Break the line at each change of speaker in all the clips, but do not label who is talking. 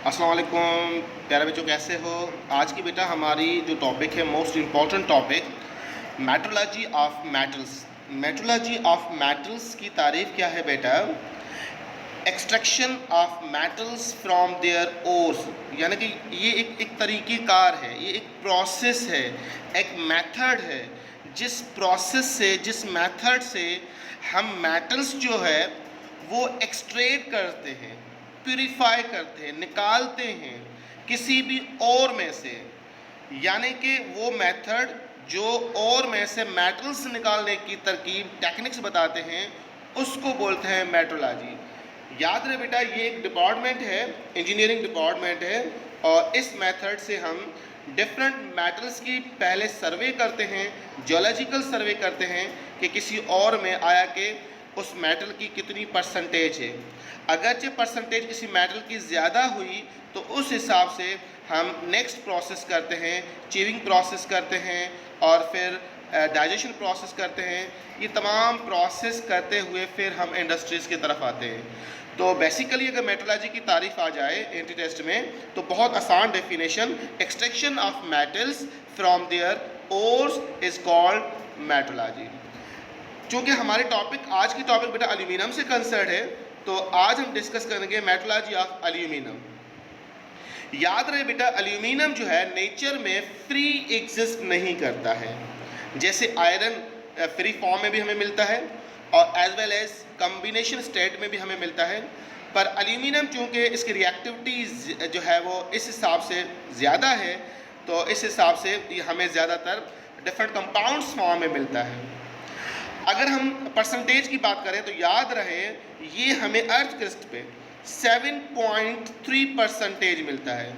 अस्सलाम वालेकुम प्यारे बच्चों, कैसे हो। आज की बेटा हमारी जो टॉपिक है, most important topic, metrology of metals. Metrology of metals की तारीफ क्या है बेटा? Extraction of metals from their ores, यानी कि ये एक तरीक़ेकार है, ये एक प्रोसेस है, एक मेथड है, जिस प्रोसेस से, जिस मेथड से हम मेटल्स जो है वो एक्सट्रैक्ट करते हैं, प्यूरिफाई करते हैं, निकालते हैं किसी भी ओर में से। यानी कि वो मेथड जो ओर में से मेटल्स निकालने की तरकीब, टेक्निक्स बताते हैं, उसको बोलते हैं मेट्रोलॉजी। याद रहे बेटा, ये एक डिपार्टमेंट है, इंजीनियरिंग डिपार्टमेंट है, और इस मेथड से हम डिफरेंट मेटल्स की पहले सर्वे करते हैं, जियोलॉजिकल सर्वे करते हैं कि किसी और में आया कि उस मेटल की कितनी परसेंटेज है। अगरचे परसेंटेज किसी मेटल की ज़्यादा हुई तो उस हिसाब से हम नेक्स्ट प्रोसेस करते हैं, चीविंग प्रोसेस करते हैं, और फिर डाइजेशन प्रोसेस करते हैं। ये तमाम प्रोसेस करते हुए फिर हम इंडस्ट्रीज़ की तरफ आते हैं। तो बेसिकली अगर मेट्रोलॉजी की तारीफ आ जाए एंटी टेस्ट में, तो बहुत आसान definition, extraction of metals from their ores is called metrology. चूँकि हमारे टॉपिक, आज की टॉपिक बेटा एल्यूमिनियम से कंसर्न है, तो आज हम डिस्कस करेंगे मेट्रोलॉजी ऑफ एल्यूमिनियम। याद रहे बेटा, एल्यूमिनियम जो है नेचर में फ्री एग्जिस्ट नहीं करता है। जैसे आयरन फ्री फॉर्म में भी हमें मिलता है और as well as combination state में भी हमें मिलता है, पर एल्यूमिनियम चूँकि इसकी रिएक्टिविटी जो है वो इस हिसाब से ज़्यादा है, तो इस हिसाब से ये हमें ज़्यादातर डिफरेंट कंपाउंड्स फॉर्म में मिलता है। अगर हम परसेंटेज की बात करें तो याद रहे, ये हमें अर्थ क्रिस्ट पे 7.3% मिलता है।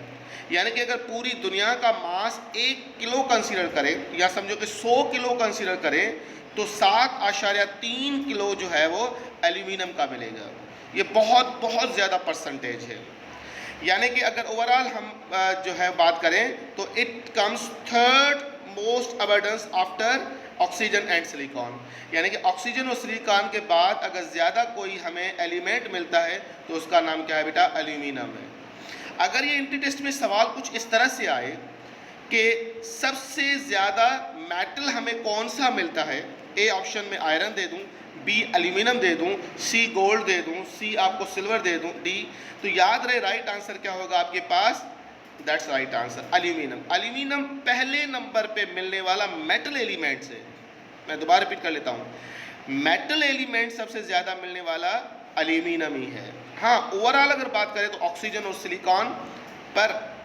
यानी कि अगर पूरी दुनिया का मास 1 किलो कंसीडर करें, या समझो कि 100 किलो कंसीडर करें, तो 7.3 किलो जो है वो एल्यूमिनियम का मिलेगा। ये बहुत बहुत ज़्यादा परसेंटेज है। यानी कि अगर ओवरऑल हम जो है बात करें तो it comes third most abundance after oxygen and silicon. यानी कि ऑक्सीजन और सिलिकॉन के बाद अगर ज़्यादा कोई हमें एलिमेंट मिलता है तो उसका नाम क्या है बेटा? एल्यूमिनियम है। अगर ये एंट्री टेस्ट में सवाल कुछ इस तरह से आए कि सबसे ज़्यादा मेटल हमें कौन सा मिलता है, ए ऑप्शन में आयरन दे दूं, बी एल्यूमिनियम दे दूं, सी गोल्ड दे दूं, सी आपको सिल्वर दे दूं, डी, तो याद रहे राइट आंसर क्या होगा आपके पास? That's right answer, aluminium. Aluminium पहले नंबर पे मिलने वाला मेटल एलिमेंट है। मैं दोबारा रिपीट कर लेता हूँ, मेटल एलिमेंट सबसे ज़्यादा मिलने वाला एल्यूमिनियम ही है। हाँ, ओवरऑल अगर बात करें तो ऑक्सीजन और सिलिकॉन, पर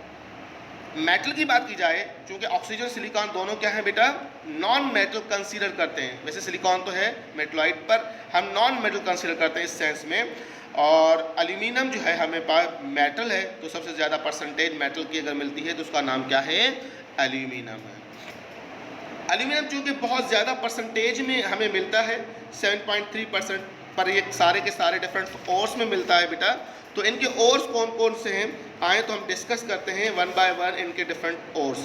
मेटल की बात की जाए, क्योंकि ऑक्सीजन सिलिकॉन दोनों क्या है बेटा? नॉन मेटल कंसीडर करते हैं। वैसे सिलिकॉन तो है मेटलॉइड, पर हम नॉन मेटल कंसीडर करते हैं इस सेंस में। और एल्यूमिनियम जो है हमें पास मेटल है, तो सबसे ज़्यादा परसेंटेज मेटल की अगर मिलती है तो उसका नाम क्या है? एल्यूमिनियम है। एल्यूमिनियम चूँकि बहुत ज़्यादा परसेंटेज में हमें मिलता है, 7.3%, पर ये सारे के सारे डिफरेंट ओर्स में मिलता है बेटा। तो इनके ओर्स कौन कौन से हैं, आए तो हम डिस्कस करते हैं वन बाय वन इनके डिफरेंट ओर्स।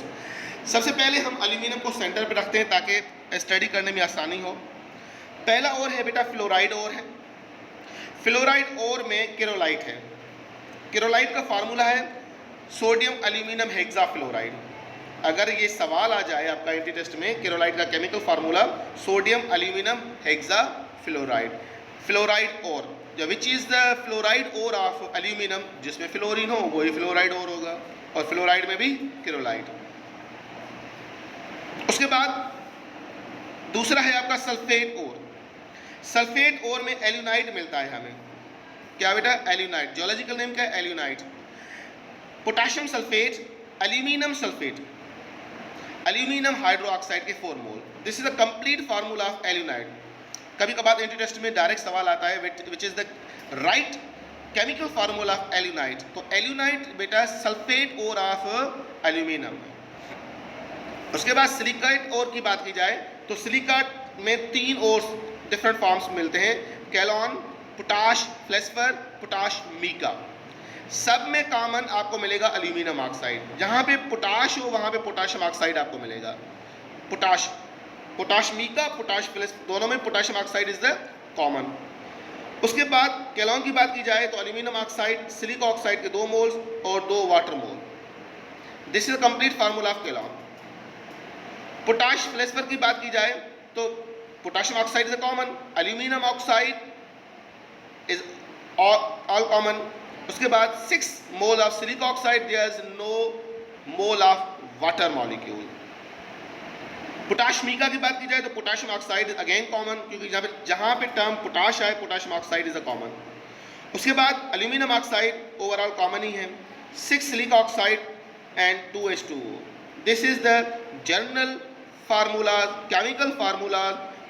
सबसे पहले हम एल्यूमिनियम को सेंटर पे रखते हैं ताकि स्टडी करने में आसानी हो। पहला ओर है बेटा फ्लोराइड ओर है। फ्लोराइड ओर में केरोलाइट है। केरोलाइट का फार्मूला है सोडियम एल्यूमिनियम हेक्साफ्लोराइड। अगर ये सवाल आ जाए आपका एंट्री टेस्ट में, केरोलाइट का chemical formula sodium aluminium hexafluoride. Fluoride ore, which is the fluoride ore of aluminium, जिसमें फ्लोरीन हो वही फ्लोराइड ओर होगा, और फ्लोराइड में भी केरोलाइट। उसके बाद दूसरा है आपका सल्फेट ओर। सल्फेट ओर में एल्यूनाइट मिलता है हमें। क्या बेटा? एल्यूनाइट। जियोलॉजिकल नेम क्या है? Alunite. Potassium sulphate, aluminium sulphate, aluminium hydroxide के 4 mole. This is the complete formula of alunite. कभी कभार एंट्री टेस्ट में डायरेक्ट सवाल आता है which is the right chemical formula of alunite. तो एल्यूनाइट बेटा सल्फेट ओर ऑफ एल्यूमिनियम है। उसके बाद सिलिकाइट ओर की बात की जाए तो सिलिकाट में 3 और डिफरेंट फॉर्म्स मिलते हैं, कैलॉन, पोटाश फ्लेस्फर, पोटाश मीका। सब में कॉमन आपको मिलेगा एल्यूमिनियम ऑक्साइड। जहाँ पे पोटाश हो वहाँ पे पोटाशियम ऑक्साइड आपको मिलेगा। पोटाश मीका, पोटाश फ्लेस, दोनों में potassium oxide is the common. उसके बाद कैलॉन की बात की जाए तो एल्यूमिनियम ऑक्साइड, सिलिकॉन ऑक्साइड के 2 मोल्स और 2 water mole. This is complete formula of kaolin. Potash feldspar की बात की जाए तो potassium oxide is a common, aluminium oxide is all common. उसके बाद 6 mole of silicon oxide, there is no mole of water molecule. Potash mica की बात की जाए तो पोटाशियम ऑक्साइड अगेन कॉमन, क्योंकि जहाँ पे टर्म पोटाश आए potassium oxide is a common. उसके बाद एल्यूमिनियम ऑक्साइड ओवरऑल कॉमन ही है, 6 silicon oxide and 2H2O। This is the general formula, chemical formula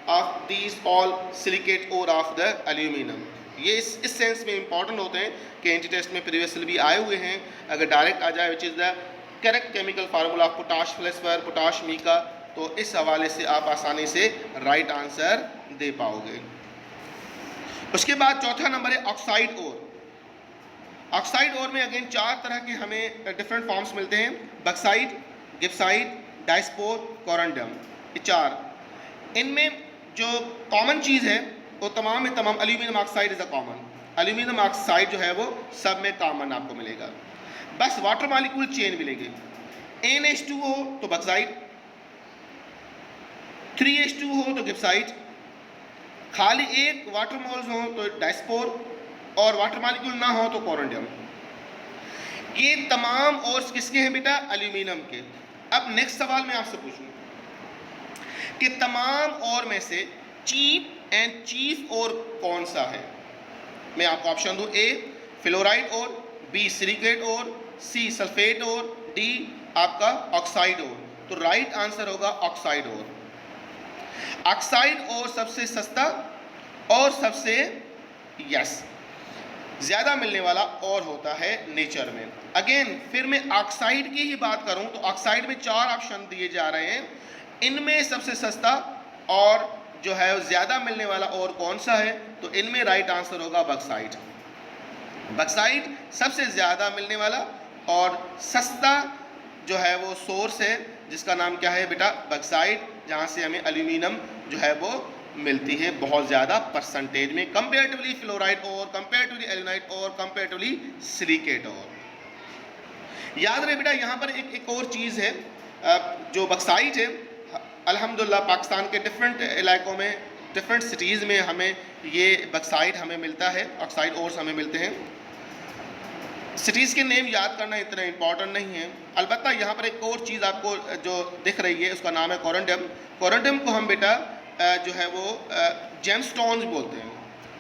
of these all silicate और ऑफ द एल्यूमिनियम। ये इस सेंस में इंपॉर्टेंट होते हैं कि एंटी टेस्ट में प्रीवियसली भी आए हुए हैं। अगर डायरेक्ट आ जाए which is the correct chemical formula of potash feldspar, potash mica, तो इस हवाले से आप आसानी से राइट आंसर दे पाओगे। उसके बाद चौथा नंबर है ऑक्साइड ओर। ऑक्साइड ओर में अगेन 4 तरह के हमें डिफरेंट फॉर्म्स मिलते हैं, बक्साइट, गिप्साइट, डायस्पोर, कोरंडम, ये 4। इनमें जो कॉमन चीज़ है वो तमाम में तमाम aluminium oxide is a common. Aluminium oxide जो है वो सब में कॉमन आपको मिलेगा, बस वाटर मॉलिक्यूल चेंज मिलेंगे। NH2 हो तो बक्साइट, 3H2 हो तो गिप्साइट, खाली एक वाटर मोल्स हो तो डायस्पोर, और वाटर मॉलिक्यूल ना हो तो कोरंडियम। ये तमाम और किसके हैं बेटा? एल्यूमिनियम के। अब नेक्स्ट सवाल मैं आपसे पूछूं कि तमाम और में से चीप एंड चीफ और कौन सा है? मैं आपको ऑप्शन दूं, ए फ्लोराइड और, बी सिलिकेट और, सी सल्फेट और, डी आपका ऑक्साइड और। तो राइट आंसर होगा ऑक्साइड और। ऑक्साइड और सबसे सस्ता और सबसे ज़्यादा मिलने वाला और होता है नेचर में। अगेन फिर मैं ऑक्साइड की ही बात करूं तो ऑक्साइड में 4 ऑप्शन दिए जा रहे हैं, इनमें सबसे सस्ता और जो है ज़्यादा मिलने वाला और कौन सा है? तो इनमें राइट आंसर होगा बक्साइट। बक्साइट सबसे ज़्यादा मिलने वाला और सस्ता जो है वो सोर्स है, जिसका नाम क्या है बेटा? बक्साइट, जहाँ से हमें एल्यूमिनियम जो है वो मिलती है बहुत ज़्यादा परसेंटेज में, कंपेरेटिवली फ्लोराइड और, कंपेरेटिवली एल्यूनाइट और, कंपेरेटिवली सिलिकेट और। याद रहे बेटा यहाँ पर एक और चीज़ है, जो बक्साइट है अल्हम्दुलिल्लाह पाकिस्तान के डिफरेंट इलाकों में, डिफरेंट सिटीज़ में हमें ये बक्साइट हमें मिलता है, ऑक्साइड ओर्स हमें मिलते हैं। सिटीज़ के नेम याद करना इतना इंपॉर्टेंट नहीं है, अलबत्ता यहाँ पर एक और चीज़ आपको जो दिख रही है उसका नाम है कोरंडम। कोरंडम को हम बेटा जो है वो जेमस्टोन्स बोलते हैं,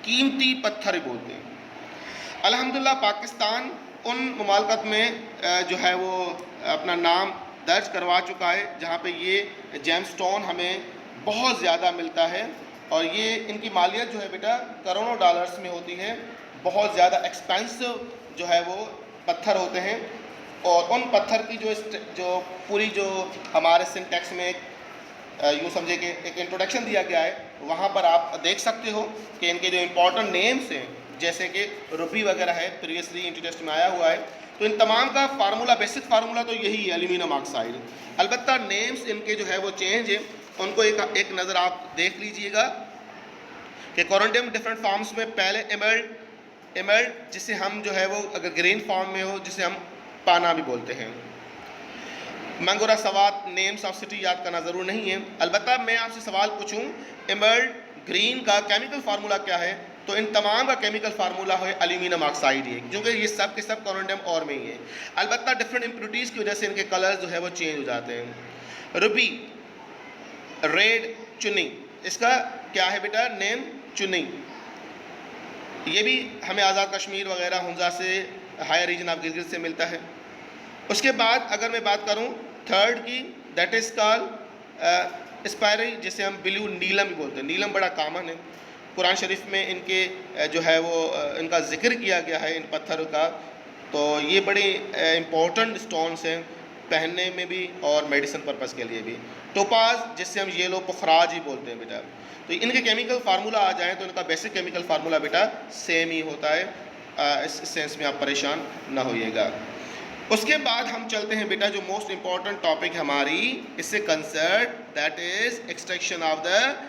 कीमती पत्थर बोलते हैं। अल्हम्दुलिल्लाह पाकिस्तान उन मुमालकत में जो है वो अपना नाम दर्ज करवा चुका है जहाँ पे ये जेमस्टोन हमें बहुत ज़्यादा मिलता है, और ये इनकी मालियत जो है बेटा करोड़ों डॉलर्स में होती है। बहुत ज़्यादा एक्सपेंसिव जो है वो पत्थर होते हैं, और उन पत्थर की जो पूरी जो हमारे सिंटेक्स में यूँ समझे कि एक इंट्रोडक्शन दिया गया है, वहाँ पर आप देख सकते हो कि इनके जो इम्पोर्टेंट नेम्स हैं, जैसे कि रूबी वगैरह है, प्रीवियसली इंट्रो टेस्ट में आया हुआ है। तो इन तमाम का फार्मूला, बेसिक फार्मूला तो यही है, एल्यूमिनियम ऑक्साइड। अलबत्ता नेम्स इनके जो है वो चेंज है, उनको एक नज़र आप देख लीजिएगा कि कोरंडियम डिफरेंट फॉर्म्स में पहले एमर्ल्ड, जिसे हम जो है वो अगर ग्रीन फॉर्म में हो जिसे हम पाना भी बोलते हैं। Mingora Swat, names of city याद करना ज़रूर नहीं है। अलबत्ता मैं आपसे सवाल पूछूं, एमर्ल्ड ग्रीन का केमिकल फार्मूला क्या है? तो इन तमाम का केमिकल फार्मूला है एल्यूमिनियम ऑक्साइड ही, क्योंकि ये सब के सब कोरंडियम और में ही है। अलबत्ता डिफरेंट इम्प्योरिटीज़ की वजह से इनके कलर्स जो है वो चेंज हो जाते हैं। रूबी, रेड, चुन्नी, इसका क्या है बेटा नेम? चुन्नी। ये भी हमें आज़ाद कश्मीर वगैरह हुंजा से, हायर रीजन ऑफ गिलगित से मिलता है। उसके बाद अगर मैं बात करूं थर्ड की, दैट इज़ कॉल्ड स्पायरी, जिसे हम ब्लू नीलम भी बोलते हैं। नीलम बड़ा कॉमन है, कुरान शरीफ में इनके जो है वो इनका जिक्र किया गया है इन पत्थर का। तो ये बड़े इम्पोर्टेंट स्टोन्स हैं, पहनने में भी और मेडिसिन पर्पज़ के लिए भी। टोपाज, जिससे हम येलो पुखराज ही बोलते हैं बेटा। तो इनके केमिकल फार्मूला आ जाएँ तो इनका बेसिक केमिकल फार्मूला बेटा सेम ही होता है, इस सेंस में आप परेशान ना होइएगा। उसके बाद हम चलते हैं बेटा जो मोस्ट इम्पॉर्टेंट टॉपिक हमारी इससे concern, that is extraction of the